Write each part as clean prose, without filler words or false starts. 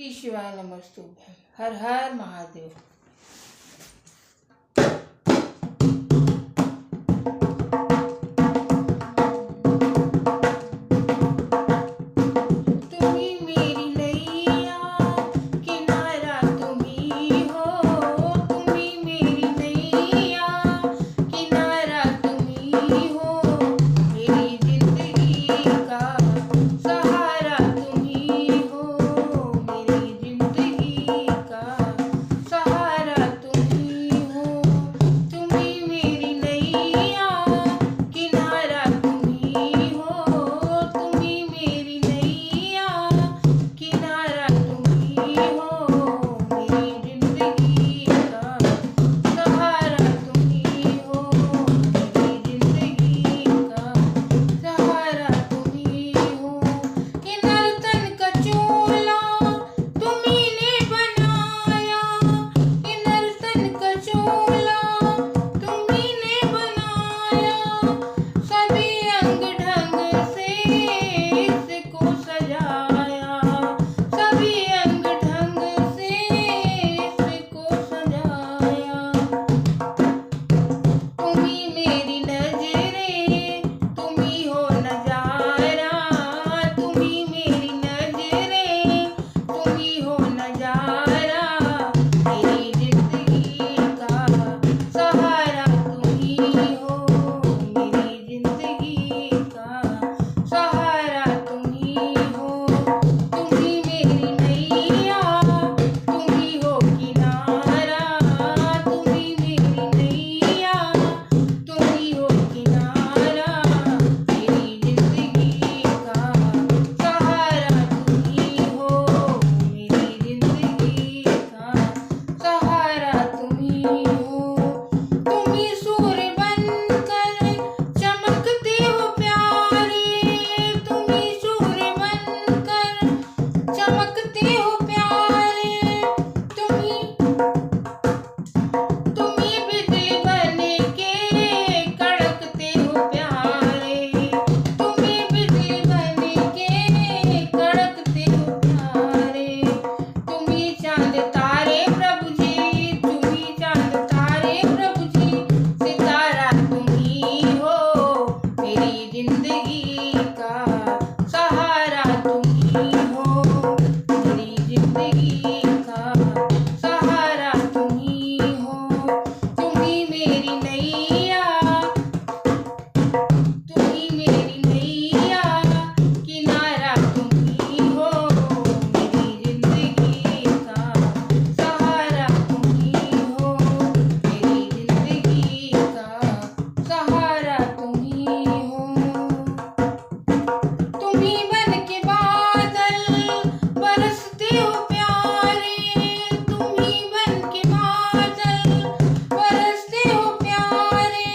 श्री शिवाय नमस्तुभ्यं। हर हर महादेव। तुम्ही मेरी नैया किनारा तुम्ही हो, तुम्ही मेरी नैया किनारा तुम्ही हो, मेरी जिंदगी का सहारा तुम्ही हो, मेरी जिंदगी का सहारा तुम्ही हो। तुम्ही मेरी नैया किनारा तुम्ही हो, तुम्ही मेरी नैया किनारा तुम्ही हो, मेरी जिंदगी का सहारा तुम्ही हो, मेरी जिंदगी का सहारा तुम्ही हो। ये नर्तन का चोला तुम्ही ने बनाया, ये नर्तन का चोला तुम्ही ने बनाया, सभी अंग ढंग से इसको सजाया, सभी अंग ढंग से इसको सजाया। तुम्ही मेरी नजरें तुम्ही हो नजारा, तुम्ही मेरी नजरें तुम्ही हो नजारा, मेरी जिंदगी का सहारा तुम्ही हो, मेरी जिंदगी का सहारा तुम्ही हो। तुम्ही मेरी नैया तुम्ही हो किनारा, तुम्ही मेरी नैया तुम्ही हो किनारा, मेरी जिंदगी का सहारा तुम्ही हो, मेरी जिंदगी का सहारा तुम्ही हो। तुम्ही सूर्य बनकर चमकते हो प्यारे, तुम्ही सूर्य बनकर चमकते हो प्यारे, तुम्ही बिजली बन के कड़कते हो प्यारे, तुम्ही बिजली बन के कड़कते हो प्यारे। तुम्ही चांद तारे प्रभु जी, तुम्ही चांद तारे प्रभु जी, सितारा तुम्ही हो, मेरी जिंदगी का सहारा तुम्ही हो, मेरी जिंदगी का सहारा तुम्ही हो। तुम्ही मेरी नैया तुम्ही मेरी नैया किनारा तुम्ही हो, मेरी जिंदगी का सहारा तुम्ही हो, मेरी जिंदगी का सहारा तुम्ही हो। तुम्ही बन के बादल बरसते हो प्यारे, तुम्ही बन के बादल बरसते हो प्यारे,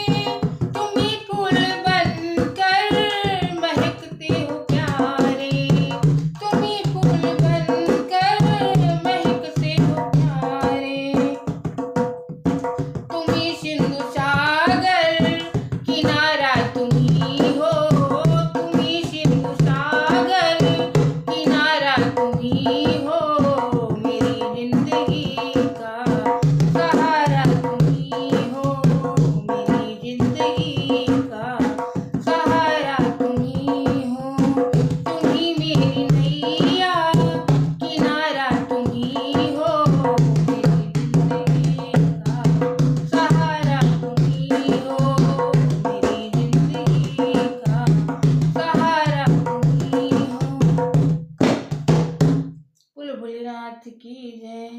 तुम्ही फूल बनकर महकते हो प्यारे, तुम्ही फूल बनकर महकते हो प्यारे। तुम्ही सिंधु सागर किनारा तुम्ही हो, तुम्ही सिंधु सागर किनारा तुम्ही हो, मेरी जिंदगी का सहारा तुम्ही हो, मेरी जिंदगी का सहारा तुम्ही हो। तुम्ही मेरी नैया किनारा तुम्ही हो, मेरी जिंदगी का सहारा तुम्ही हो, मेरी जिंदगी का सहारा तुम्ही हो। बोलो भोलेनाथ की जय।